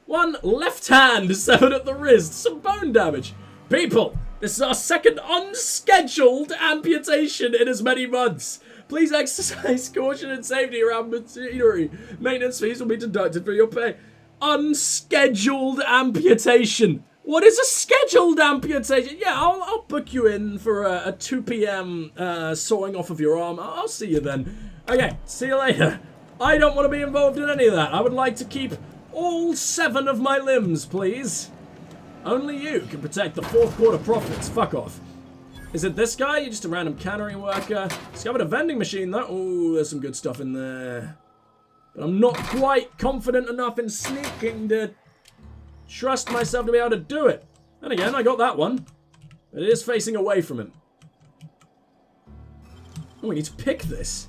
One left hand severed at the wrist. Some bone damage. People, this is our second unscheduled amputation in as many months. Please exercise caution and safety around machinery. Maintenance fees will be deducted from your pay. Unscheduled amputation. What is a scheduled amputation? Yeah, I'll book you in for a 2 p.m. Sawing off of your arm. I'll see you then. Okay, see you later. I don't want to be involved in any of that. I would like to keep all 7 of my limbs, please. Only you can protect the fourth quarter profits. Fuck off. Is it this guy? You're just a random cannery worker. Discovered a vending machine, though. Oh, there's some good stuff in there. But I'm not quite confident enough in sneaking to trust myself to be able to do it. And again, I got that one. But it is facing away from him. Oh, we need to pick this.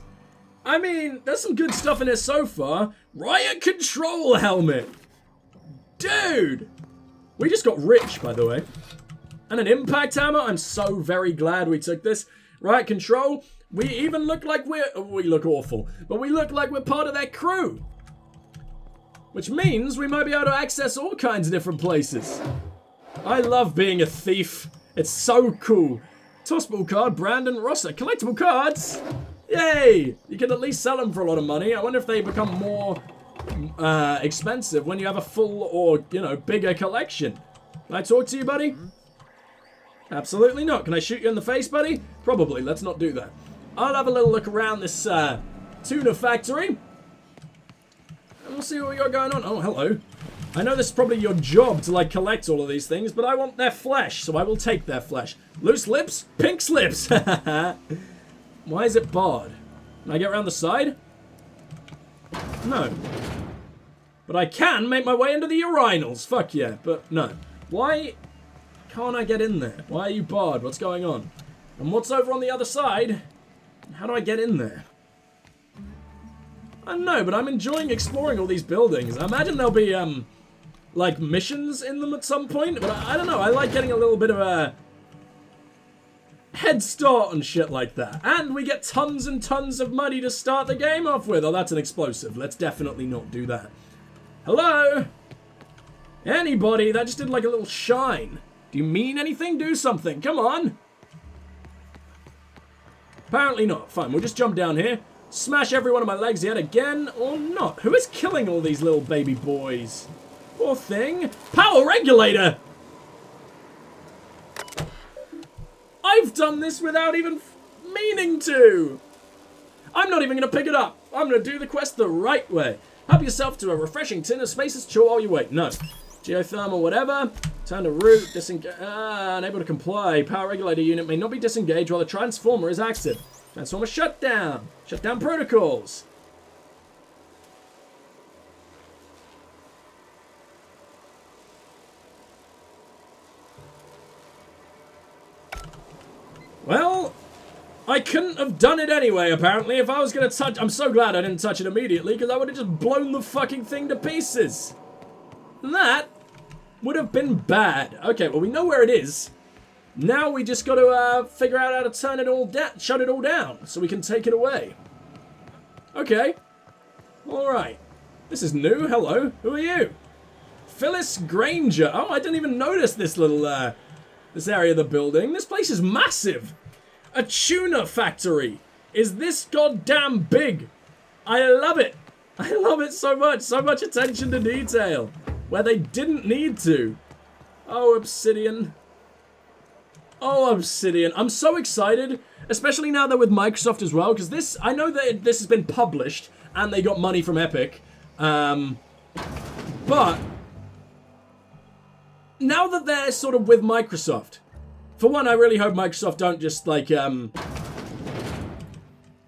I mean, there's some good stuff in here so far. Riot control helmet. Dude. We just got rich, by the way. And an impact hammer. I'm so very glad we took this. Riot control. We even look like we look awful. But we look like we're part of their crew. Which means we might be able to access all kinds of different places. I love being a thief. It's so cool. Tossball card, Brandon Rosser. Collectible cards. Yay! You can at least sell them for a lot of money. I wonder if they become more expensive when you have a full or, you know, bigger collection. Can I talk to you, buddy? Absolutely not. Can I shoot you in the face, buddy? Probably. Let's not do that. I'll have a little look around this tuna factory. And we'll see what we got going on. Oh, hello. I know this is probably your job to, like, collect all of these things, but I want their flesh, so I will take their flesh. Loose lips? Pink slips! Why is it barred? Can I get around the side? No. But I can make my way into the urinals. Fuck yeah, but no. Why can't I get in there? Why are you barred? What's going on? And what's over on the other side? How do I get in there? I don't know, but I'm enjoying exploring all these buildings. I imagine there'll be, like, missions in them at some point. But I don't know, I like getting a little bit of a head start on shit like that. And we get tons and tons of money to start the game off with. Oh, that's an explosive. Let's definitely not do that. Hello? Anybody? That just did like a little shine. Do you mean anything? Do something. Come on. Apparently not. Fine, we'll just jump down here. Smash every one of my legs yet again, or not. Who is killing all these little baby boys? Poor thing. Power regulator! I've done this without even meaning to. I'm not even going to pick it up. I'm going to do the quest the right way. Help yourself to a refreshing tin of spaces chew while you wait. No. Geothermal, whatever. Turn to root. Unable to comply. Power regulator unit may not be disengaged while the transformer is active. Transformer shutdown. Shutdown protocols. Well, I couldn't have done it anyway, apparently. If I was going to touch... I'm so glad I didn't touch it immediately, because I would have just blown the fucking thing to pieces. And that would have been bad. Okay, well, we know where it is. Now we just got to figure out how to turn it all down, shut it all down, so we can take it away. Okay. Alright. This is new. Hello. Who are you? Phyllis Granger. Oh, I didn't even notice this little, this area of the building. This place is massive. A tuna factory. Is this goddamn big? I love it. I love it so much. So much attention to detail. Where they didn't need to. Oh, Obsidian. Oh, Obsidian. I'm so excited, especially now they're with Microsoft as well, because this, I know that this has been published, and they got money from Epic, but now that they're sort of with Microsoft, for one, I really hope Microsoft don't just, like,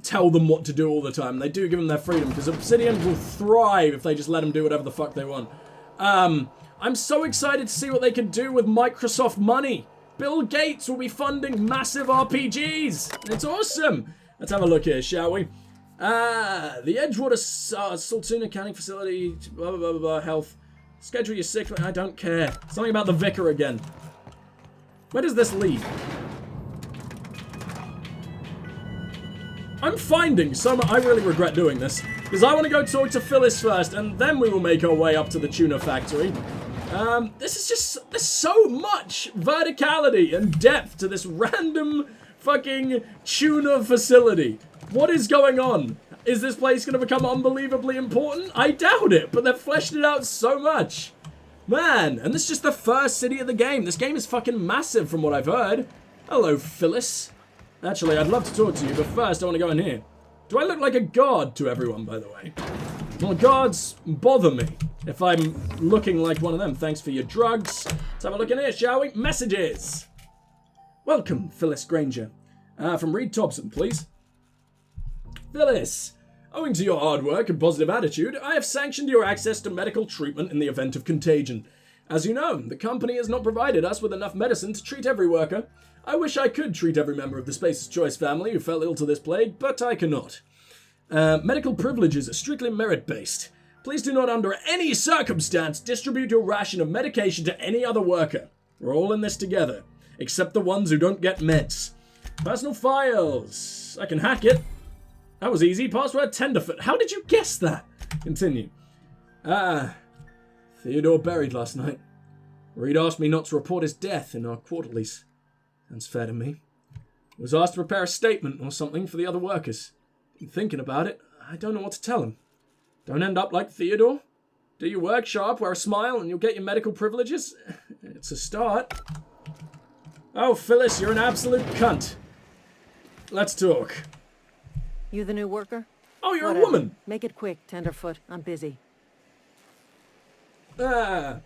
tell them what to do all the time. They do give them their freedom, because Obsidian will thrive if they just let them do whatever the fuck they want. I'm so excited to see what they can do with Microsoft money. Bill Gates will be funding massive RPGs. It's awesome. Let's have a look here, shall we? The Edgewater Saltoon Accounting Facility, blah, blah, blah, blah, health. Schedule your sick, I don't care. Something about the vicar again. Where does this lead? I'm finding so much, I really regret doing this. Because I want to go talk to Phyllis first, and then we will make our way up to the tuna factory. This is just, there's so much verticality and depth to this random fucking tuna facility. What is going on? Is this place going to become unbelievably important? I doubt it, but they've fleshed it out so much. Man, and this is just the first city of the game. This game is fucking massive from what I've heard. Hello, Phyllis. Actually, I'd love to talk to you, but first I want to go in here. Do I look like a god to everyone, by the way? Well, gods bother me if I'm looking like one of them. Thanks for your drugs. Let's have a look in here, shall we? Messages. Welcome, Phyllis Granger. From Reed Thompson, please. Phyllis, owing to your hard work and positive attitude, I have sanctioned your access to medical treatment in the event of contagion. As you know, the company has not provided us with enough medicine to treat every worker. I wish I could treat every member of the Spacer's Choice family who fell ill to this plague, but I cannot. Medical privileges are strictly merit-based. Please do not under any circumstance distribute your ration of medication to any other worker. We're all in this together, except the ones who don't get meds. Personal files. I can hack it. That was easy. Password tenderfoot. How did you guess that? Continue. Theodore buried last night. Reed asked me not to report his death in our quarterlies. Sounds fair to me. Was asked to prepare a statement or something for the other workers. Been thinking about it. I don't know what to tell him. Don't end up like Theodore. Do your work sharp, wear a smile, and you'll get your medical privileges. It's a start. Oh, Phyllis, you're an absolute cunt. Let's talk. You the new worker? Oh, you're Whatever. a woman. Make it quick, tenderfoot. I'm busy. Well,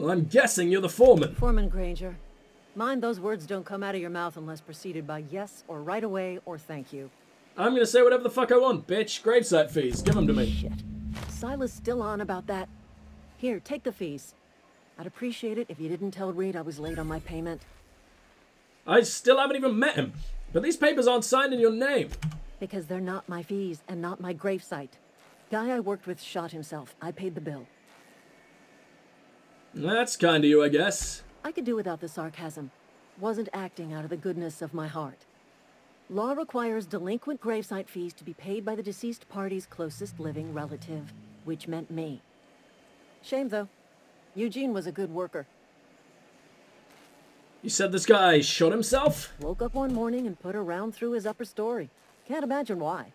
I'm guessing you're the foreman. Foreman Granger. Mind those words don't come out of your mouth unless preceded by yes or right away or thank you. I'm gonna say whatever the fuck I want, bitch. Gravesite fees. Give them to me. Shit. Silas still on about that. Here, take the fees. I'd appreciate it if you didn't tell Reed I was late on my payment. I still haven't even met him. But these papers aren't signed in your name. Because they're not my fees and not my gravesite. Guy I worked with shot himself. I paid the bill. That's kind of you, I guess. I could do without the sarcasm. Wasn't acting out of the goodness of my heart. Law requires delinquent gravesite fees to be paid by the deceased party's closest living relative, which meant me. Shame, though. Eugene was a good worker. You said this guy shot himself? Woke up one morning and put a round through his upper story. Can't imagine why.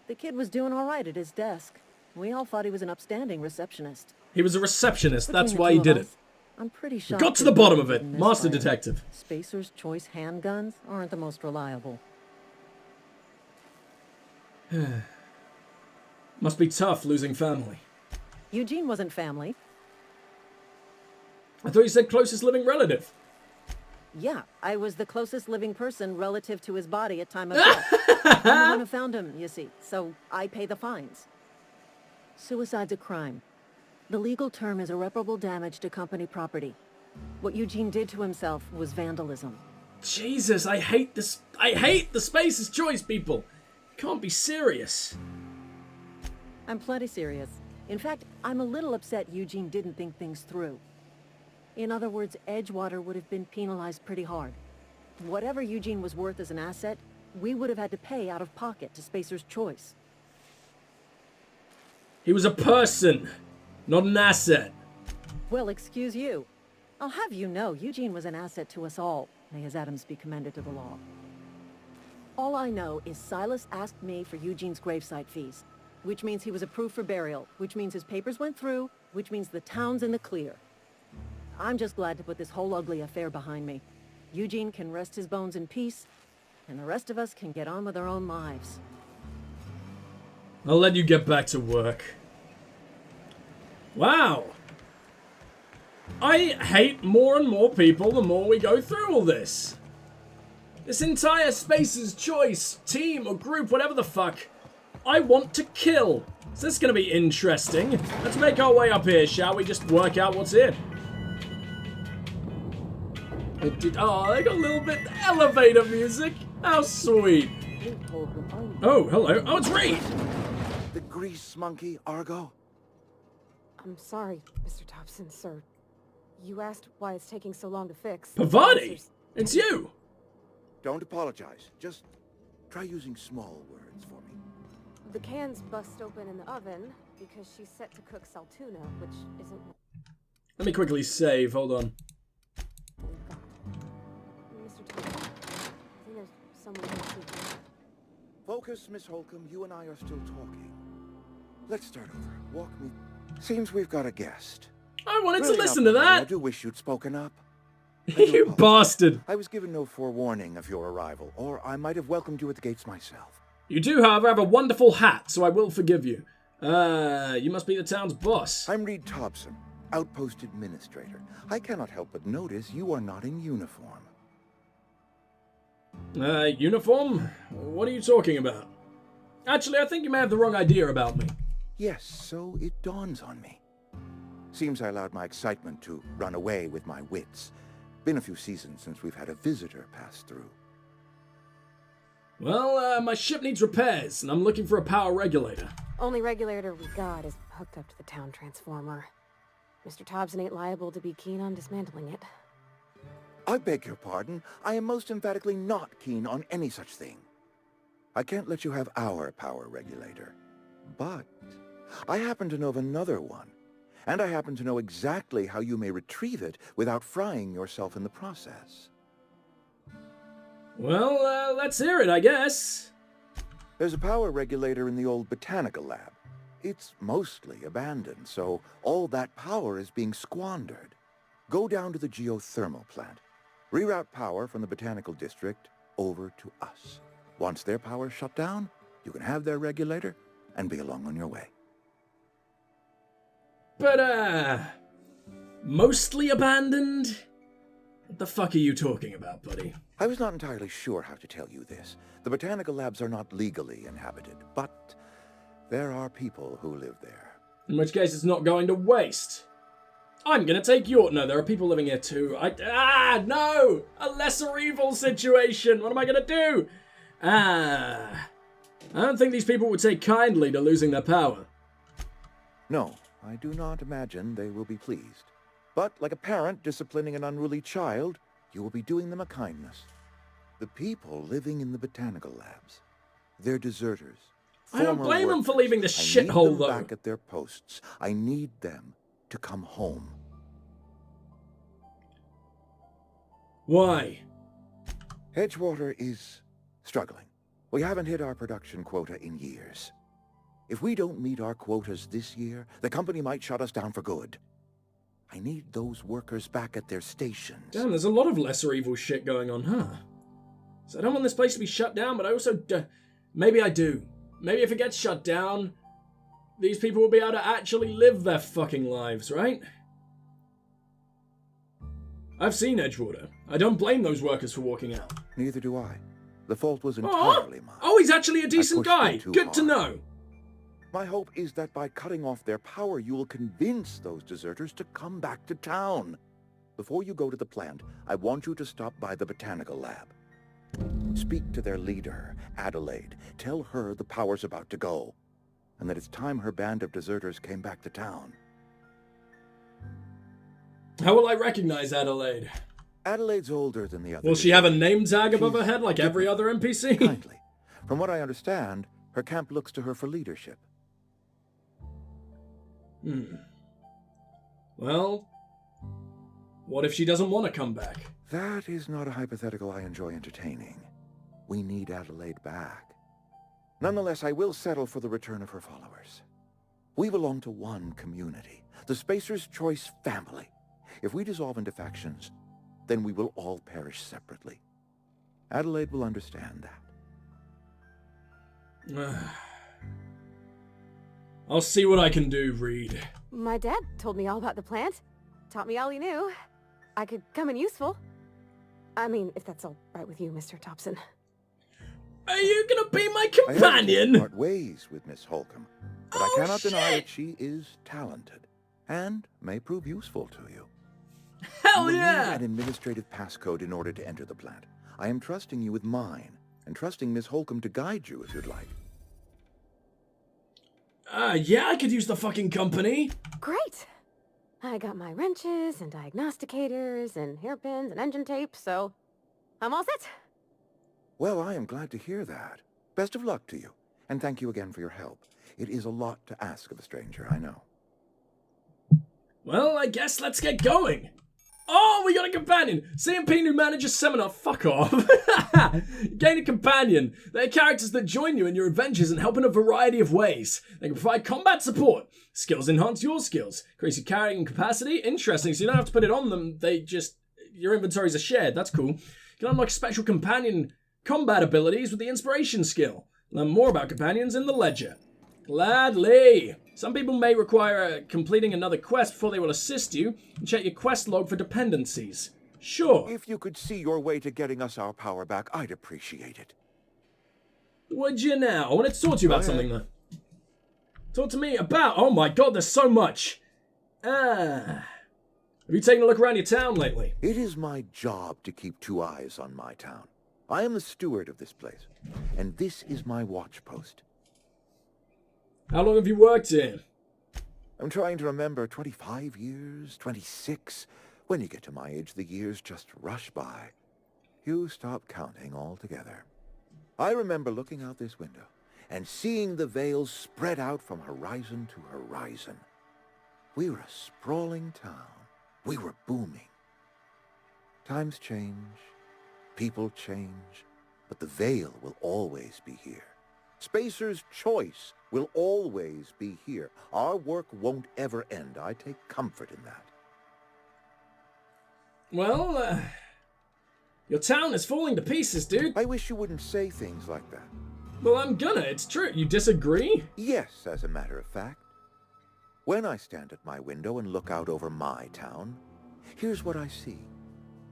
The kid was doing all right at his desk. We all thought he was an upstanding receptionist. He was a receptionist. Between That's the why two he of did us, it. I'm pretty shocked. Got to the bottom of we it. didn't Master misfire. detective. Spacer's Choice handguns aren't the most reliable. Must be tough losing family. Eugene wasn't family. I thought you said closest living relative. Yeah, I was the closest living person relative to his body at time of death. I'm the one who found him, you see, so I pay the fines. Suicide's a crime. The legal term is irreparable damage to company property. What Eugene did to himself was vandalism. Jesus, I hate this. I hate the Spacer's Choice people. Can't be serious. I'm plenty serious. In fact, I'm a little upset Eugene didn't think things through. In other words, Edgewater would have been penalized pretty hard. Whatever Eugene was worth as an asset, we would have had to pay out of pocket to Spacer's Choice. He was a person, not an asset. Well, excuse you. I'll have you know, Eugene was an asset to us all. May his atoms be commended to the law. All I know is Silas asked me for Eugene's gravesite fees, which means he was approved for burial, which means his papers went through, which means the town's in the clear. I'm just glad to put this whole ugly affair behind me. Eugene can rest his bones in peace, and the rest of us can get on with our own lives. I'll let you get back to work. Wow. I hate more and more people the more we go through all this. This entire Spacer's Choice team or group, whatever the fuck, I want to kill. So this is going to be interesting. Let's make our way up here, shall we? Just work out what's in. Oh, they got a little bit elevator music. How sweet. Oh, hello. Oh, it's Reed. The grease monkey, Argo? I'm sorry, Mr. Thompson, sir. You asked why it's taking so long to fix. Pavati, it's you. Don't apologize. Just try using small words for me. the cans bust open in the oven because she's set to cook saltuna, which isn't Let me quickly save. Hold on. what we've got. Mr. Thompson, I think there's someone here too. Focus, Miss Holcomb. You and I are still talking. Let's start over. Walk me. Seems we've got a guest. I wanted to Really listen not to wrong. I that. do wish you'd spoken up. You bastard. I was given no forewarning of your arrival, or I might have welcomed you at the gates myself. You do, however, have a wonderful hat, so I will forgive you. You must be the town's boss. I'm Reed Thompson, Outpost Administrator. I cannot help but notice you are not in uniform. Uniform? What are you talking about? Actually, I think you may have the wrong idea about me. Yes, so it dawns on me. Seems I allowed my excitement to run away with my wits. Been a few seasons since we've had a visitor pass through. Well, my ship needs repairs, and I'm looking for a power regulator. Only regulator we got is hooked up to the town transformer. Mr. Thompson ain't liable to be keen on dismantling it. I beg your pardon. I am most emphatically not keen on any such thing. I can't let you have our power regulator. But I happen to know of another one. And I happen to know exactly how you may retrieve it without frying yourself in the process. Well, let's hear it, I guess. There's a power regulator in the old botanical lab. It's mostly abandoned, so all that power is being squandered. Go down to the geothermal plant. Reroute power from the botanical district over to us. Once their power's shut down, you can have their regulator and be along on your way. But, mostly abandoned? What the fuck are you talking about, buddy? I was not entirely sure how to tell you this. The botanical labs are not legally inhabited, but there are people who live there. In which case, it's not going to waste. I'm gonna take your... No, there are people living here too. No! A lesser evil situation! What am I gonna do? I don't think these people would take kindly to losing their power. No, I do not imagine they will be pleased. But like a parent disciplining an unruly child, you will be doing them a kindness. The people living in the botanical labs, they're deserters. I don't former blame them for workers. leaving the I shithole, need them though. back at their posts. I need them to come home. Why? Edgewater is struggling. We haven't hit our production quota in years. If we don't meet our quotas this year, the company might shut us down for good. I need those workers back at their stations. Damn, there's a lot of lesser evil shit going on, huh? So I don't want this place to be shut down, but I also... maybe I do. Maybe if it gets shut down, these people will be able to actually live their fucking lives, right? I've seen Edgewater. I don't blame those workers for walking out. Neither do I. The fault was entirely mine. Oh, he's actually a decent pushed guy. them too Good to hard. know. My hope is that by cutting off their power, you will convince those deserters to come back to town. Before you go to the plant, I want you to stop by the botanical lab. Speak to their leader, Adelaide. Tell her the power's about to go, and that it's time her band of deserters came back to town. How will I recognize Adelaide? Adelaide's older than the others. Will she have a name tag above her She's head like every other NPC? Kindly. From what I understand, her camp looks to her for leadership. Well, what if she doesn't want to come back? That is not a hypothetical I enjoy entertaining. We need Adelaide back. Nonetheless, I will settle for the return of her followers. We belong to one community, the Spacer's Choice family. If we dissolve into factions, then we will all perish separately. Adelaide will understand that. I'll see what I can do, Reed. My dad told me all about the plant. Taught me all he knew. I could come in useful. I mean, if that's all right with you, Mr. Thompson. Are you gonna be my I hesitate to companion? part ways with Miss Holcomb, but I cannot deny that she is talented and may prove useful to you. Hell You will need yeah! an administrative passcode in order to enter the plant. I am trusting you with mine, and trusting Miss Holcomb to guide you if you'd like. Yeah, I could use the fucking company. Great! I got my wrenches and diagnosticators and hairpins and engine tape, so I'm all set. Well, I am glad to hear that. Best of luck to you. And thank you again for your help. It is a lot to ask of a stranger, I know. Well, I guess let's get going. Oh, we got a companion. CMP new manager seminar. Fuck off. Gain a companion. They're characters that join you in your adventures and help in a variety of ways. They can provide combat support. Skills enhance your skills. Increase your carrying capacity. Interesting, so you don't have to put it on them. They just... Your inventories are shared. That's cool. You can unlock special companion combat abilities with the inspiration skill. Learn more about companions in the ledger. Gladly. Some people may require completing another quest before they will assist you, and check your quest log for dependencies. Sure. If you could see your way to getting us our power back, I'd appreciate it. Would you now? I wanted to talk to you about something, though. Talk to me about... Oh my god, there's so much. Have you taken a look around your town lately? It is my job to keep 2 eyes on my town. I am the steward of this place, and this is my watch post. How long have you worked here? I'm trying to remember, 25 years, 26. When you get to my age, the years just rush by. You stop counting altogether. I remember looking out this window and seeing the veils spread out from horizon to horizon. We were a sprawling town. We were booming. Times change, people change, but the veil will always be here. Spacer's Choice will always be here. Our work won't ever end. I take comfort in that. Well, your town is falling to pieces, dude. I wish you wouldn't say things like that. Well, I'm gonna. It's true. You disagree? Yes, as a matter of fact. When I stand at my window and look out over my town, here's what I see.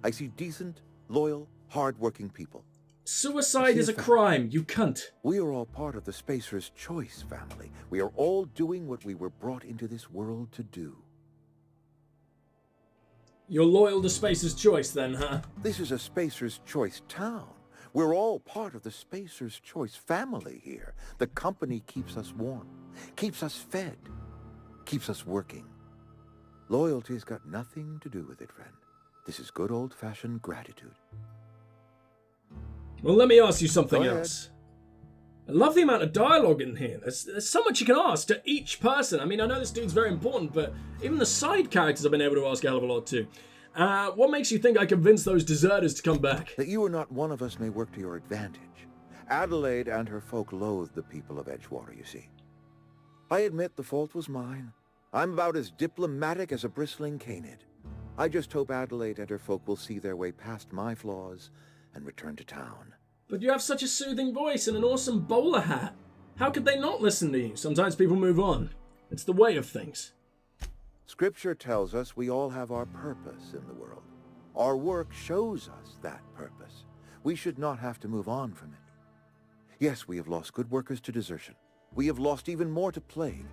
I see decent, loyal, hard-working people. Suicide is a crime, you cunt. We are all part of the Spacer's Choice family. We are all doing what we were brought into this world to do. You're loyal to Spacer's Choice then, huh? This is a Spacer's Choice town. We're all part of the Spacer's Choice family here. The company keeps us warm, keeps us fed, keeps us working. Loyalty's got nothing to do with it, friend. This is good old-fashioned gratitude. Well, let me ask you something else. I love the amount of dialogue in here. There's so much you can ask to each person. I mean, I know this dude's very important, but even the side characters I've been able to ask a hell of a lot too. What makes you think I convinced those deserters to come back? That you are not one of us may work to your advantage. Adelaide and her folk loathe the people of Edgewater, you see. I admit the fault was mine. I'm about as diplomatic as a bristling canid. I just hope Adelaide and her folk will see their way past my flaws and return to town. But you have such a soothing voice and an awesome bowler hat. How could they not listen to you? Sometimes people move on. It's the way of things. Scripture tells us we all have our purpose in the world. Our work shows us that purpose. We should not have to move on from it. Yes, we have lost good workers to desertion. We have lost even more to plague.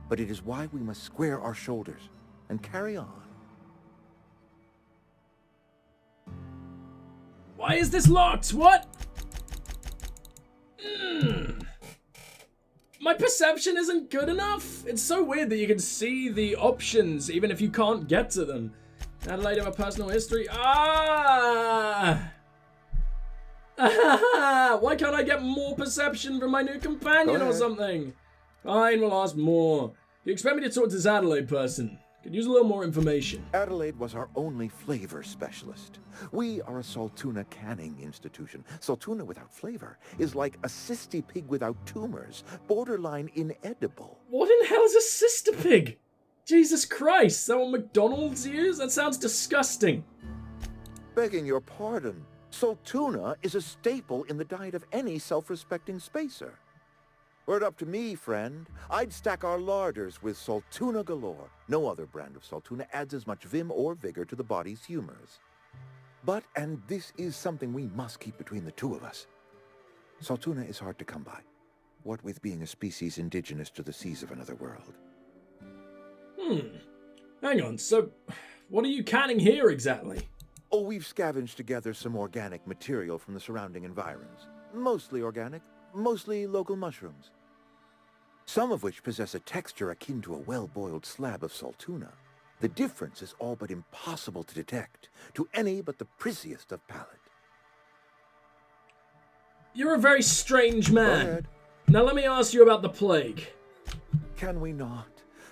But it is why we must square our shoulders and carry on. Why is this locked? What? My perception isn't good enough. It's so weird that you can see the options even if you can't get to them. Adelaide have a personal history. Why can't I get more perception from my new companion or something? Fine, we'll ask more. You expect me to talk to this Adelaide person? Could use a little more information. Adelaide was our only flavor specialist. We are a Saltuna canning institution. Saltuna without flavor is like a cysty pig without tumors, borderline inedible. What in hell is a sister pig? Jesus Christ, is that what McDonald's use? That sounds disgusting. Begging your pardon, Saltuna is a staple in the diet of any self-respecting spacer. Were it up to me, friend, I'd stack our larders with Saltuna galore. No other brand of Saltuna adds as much vim or vigor to the body's humors. But, and this is something we must keep between the two of us, Saltuna is hard to come by, what with being a species indigenous to the seas of another world. Hang on, so what are you canning here exactly? Oh, we've scavenged together some organic material from the surrounding environs. Mostly organic, mostly local mushrooms. Some of which possess a texture akin to a well-boiled slab of Saltuna. The difference is all but impossible to detect to any but the prissiest of palate. You're a very strange man. Go ahead. Now let me ask you about the plague. Can we not?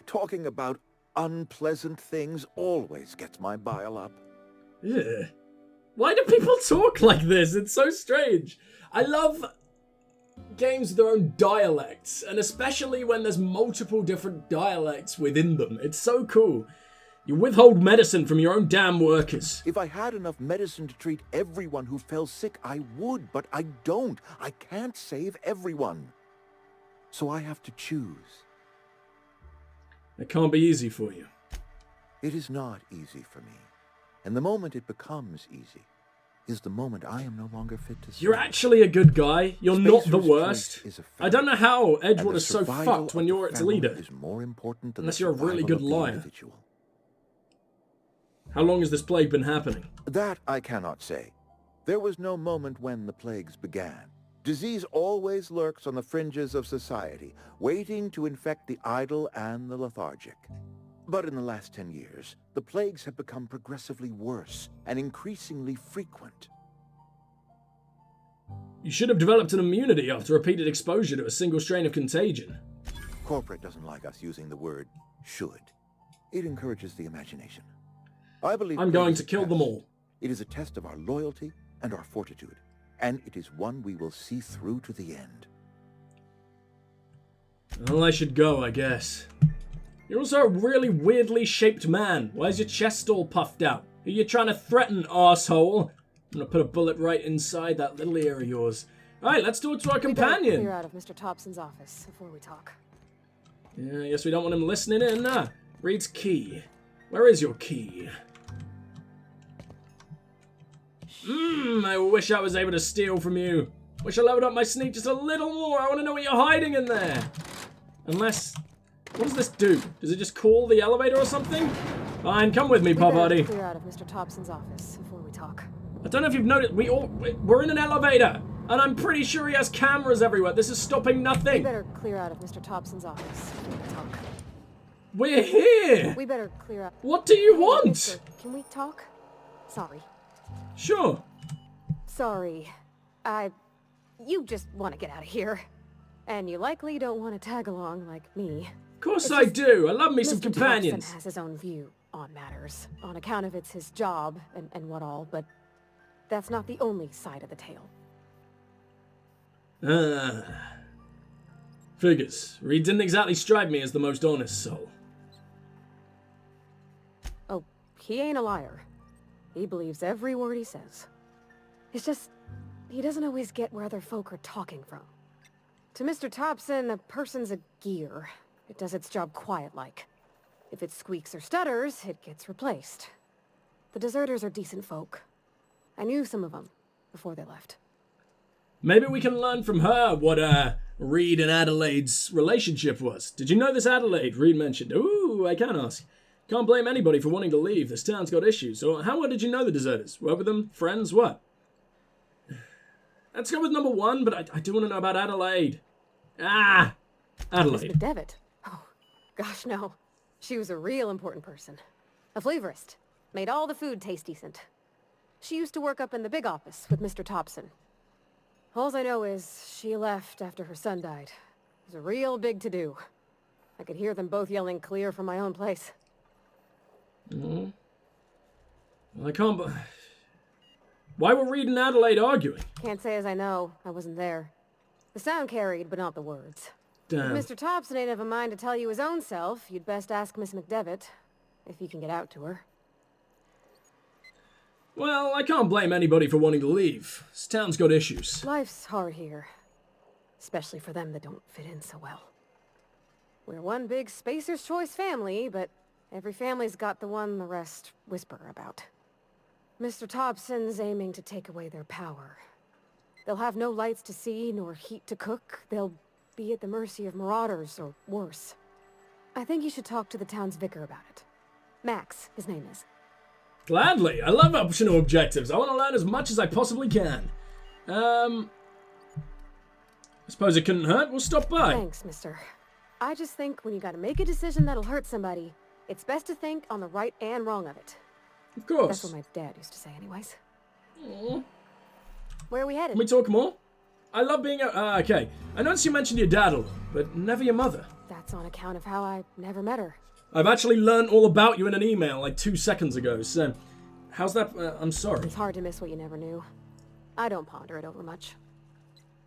Talking about unpleasant things always gets my bile up. Ugh. Why do people talk like this? It's so strange. I love games with their own dialects, and especially when there's multiple different dialects within them. It's so cool. You withhold medicine from your own damn workers. If I had enough medicine to treat everyone who fell sick, I would, but I don't. I can't save everyone. So I have to choose. It can't be easy for you. It is not easy for me. And the moment it becomes easy is the moment I am no longer fit to serve. You're actually a good guy. You're not the Spacer's worst. choice is a I don't know how Edgewater's so survival fucked when of you're the its family leader. is more important than Unless the you're a really survival good of the liar. individual. How long has this plague been happening? That I cannot say. There was no moment when the plagues began. Disease always lurks on the fringes of society, waiting to infect the idle and the lethargic. But in the last 10 years, the plagues have become progressively worse and increasingly frequent. You should have developed an immunity after repeated exposure to a single strain of contagion. Corporate doesn't like us using the word should. It encourages the imagination. I believe I'm going to kill them all. It is a test of our loyalty and our fortitude, and it is one we will see through to the end. Well, I should go, I guess. You're also a really weirdly shaped man. Why is your chest all puffed out? Who are you trying to threaten, arsehole? I'm gonna put a bullet right inside that little ear of yours. Alright, let's do it to our companion. Clear out of Mr. Thompson's office before we talk. Yeah, I guess we don't want him listening in. Reads key. Where is your key? I wish I was able to steal from you. Wish I leveled up my sneak just a little more. I want to know what you're hiding in there. Unless... What does this do? Does it just call the elevator or something? Fine, come with me, Pop Hardy. Clear out of Mr. Thompson's office before we talk. I don't know if you've noticed, we're in an elevator, and I'm pretty sure he has cameras everywhere. This is stopping We nothing. better clear out of Mr. Thompson's office before we talk. We're here. We better clear out. What do you Hey, want? mister, can we talk? Sorry. Sure. Sorry. You just want to get out of here. And you likely don't want to tag along like me. Of course It's I just do. I love me some Mr. companions. Thompson has his own view on matters, on account of it's his job and what all, but that's not the only side of the tale. Figures. Reed didn't exactly strike me as the most honest soul. Oh, he ain't a liar. He believes every word he says. It's just, he doesn't always get where other folk are talking from. To Mr. Thompson, a person's a gear. It does its job quiet-like. If it squeaks or stutters, it gets replaced. The deserters are decent folk. I knew some of them before they left. Maybe we can learn from her what Reed and Adelaide's relationship was. Did you know this Adelaide Reed mentioned? Ooh, I can ask. Can't blame anybody for wanting to leave. This town's got issues. So how well did you know the deserters? Work with them? Friends? What? Let's go with number one, but I do want to know about Adelaide. Adelaide. Miss McDevitt? Oh, gosh, no. She was a real important person. A flavorist. Made all the food taste decent. She used to work up in the big office with Mr. Thompson. All I know is she left after her son died. It was a real big to-do. I could hear them both yelling clear from my own place. Well, I can't... Why were Reed and Adelaide arguing? Can't say as I know. I wasn't there. The sound carried, but not the words. Damn. If Mr. Thompson ain't of a mind to tell you his own self, you'd best ask Miss McDevitt, if you can get out to her. Well, I can't blame anybody for wanting to leave. This town's got issues. Life's hard here. Especially for them that don't fit in so well. We're one big Spacer's Choice family, but every family's got the one the rest whisper about. Mr. Thompson's aiming to take away their power. They'll have no lights to see, nor heat to cook. They'll be at the mercy of marauders, or worse. I think you should talk to the town's vicar about it. Max, his name is. Gladly. I love optional objectives. I want to learn as much as I possibly can. I suppose it couldn't hurt. We'll stop by. Thanks, mister. I just think when you gotta make a decision that'll hurt somebody, it's best to think on the right and wrong of it. Of course. That's what my dad used to say anyways. Aw. Where are we headed? Can we talk more? I love being a... okay. I noticed you mentioned your dad a lot, but never your mother. That's on account of how I never met her. I've actually learned all about you in an email like 2 seconds ago, so... how's that? I'm sorry. It's hard to miss what you never knew. I don't ponder it over much.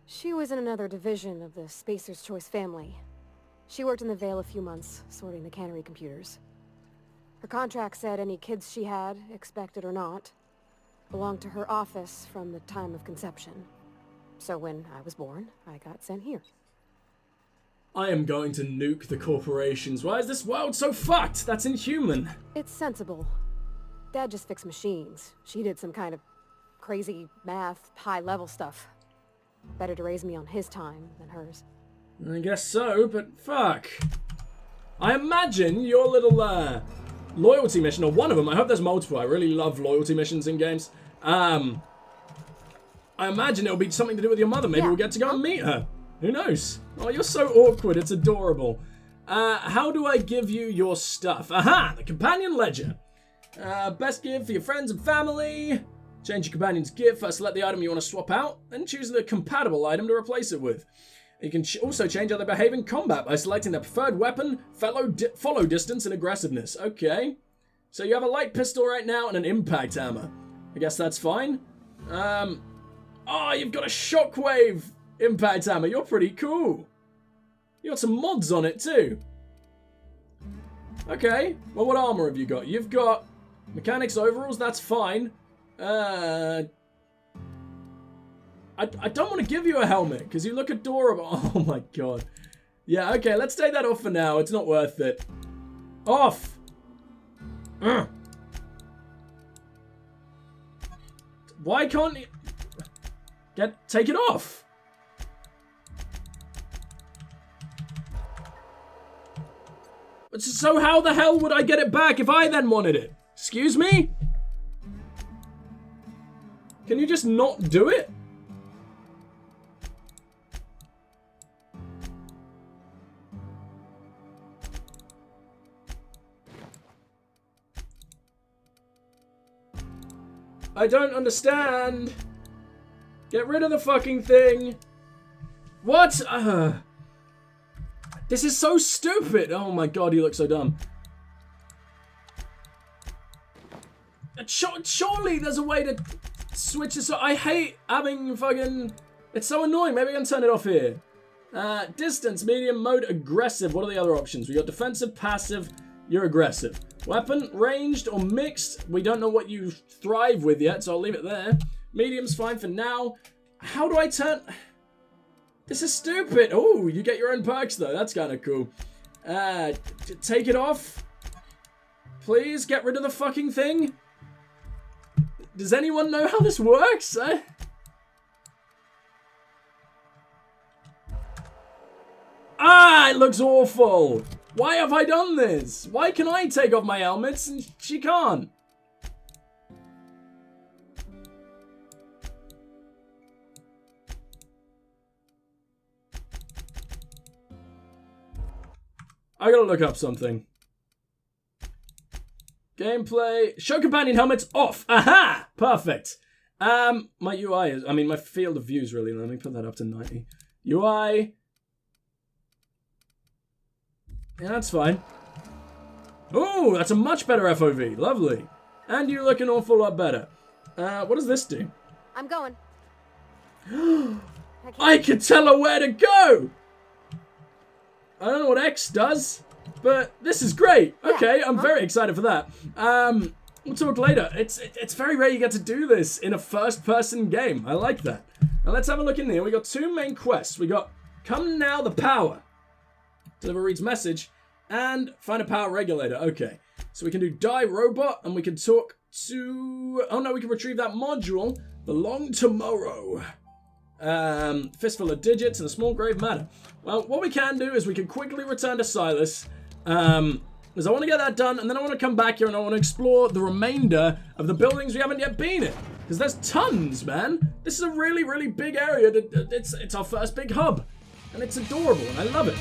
She was in another division of the Spacer's Choice family. She worked in the Vale a few months, sorting the cannery computers. Her contract said any kids she had, expected or not, belonged to her office from the time of conception. So when I was born, I got sent here. I am going to nuke the corporations. Why is this world so fucked? That's inhuman. It's sensible. Dad just fixed machines. She did some kind of crazy math, high-level stuff. Better to raise me on his time than hers. I guess so, but fuck. I imagine your little, loyalty mission, or one of them, I hope there's multiple. I really love loyalty missions in games. I imagine it'll be something to do with your mother. Maybe we'll get to go and meet her. Who knows? Oh, you're so awkward. It's adorable. How do I give you your stuff? Aha! The companion ledger. Best gift for your friends and family. Change your companion's gift. First select the item you want to swap out, then choose the compatible item to replace it with. You can also change how they behave in combat by selecting their preferred weapon, follow distance, and aggressiveness. Okay. So you have a light pistol right now and an impact hammer. I guess that's fine. Oh, you've got a shockwave impact hammer. You're pretty cool. You got some mods on it too. Okay. Well, what armor have you got? You've got mechanics overalls. That's fine. I don't want to give you a helmet because you look adorable. Oh my god. Yeah, okay, let's take that off for now. It's not worth it. Off! Why can't you... take it off! So how the hell would I get it back if I then wanted it? Excuse me? Can you just not do it? I don't understand. Get rid of the fucking thing. What? This is so stupid. Oh my god, you look so dumb. Surely there's a way to switch this. I hate having fucking... It's so annoying. Maybe I can turn it off here. Distance, medium, mode, aggressive. What are the other options? We got defensive, passive. You're aggressive. Weapon, ranged or mixed. We don't know what you thrive with yet, so I'll leave it there. Medium's fine for now. How do I turn... This is stupid. Oh, you get your own perks though. That's kind of cool. Take it off. Please, get rid of the fucking thing. Does anyone know how this works? It looks awful. Why have I done this? Why can I take off my helmets and she can't? I gotta look up something. Gameplay. Show companion helmets off. Aha! Perfect. My UI is... I mean, my field of view is really... Let me put that up to 90. UI... Yeah, that's fine. Oh, that's a much better FOV. Lovely. And you look an awful lot better. What does this do? I'm going. I can tell her where to go! I don't know what X does, but this is great. Okay, I'm very excited for that. We'll talk later. It's very rare you get to do this in a first-person game. I like that. Now let's have a look in here. We got 2 main quests. We got Come Now the Power. Deliver Reed's message, and find a power regulator. Okay, so we can do Die Robot, and we can talk to... Oh no, we can retrieve that module. Belong Tomorrow. Fistful of digits and a small grave matter. Well, what we can do is we can quickly return to Silas, because I want to get that done, and then I want to come back here and I want to explore the remainder of the buildings we haven't yet been in. Because there's tons, man. This is a really, really big area. It's our first big hub. And it's adorable, and I love it.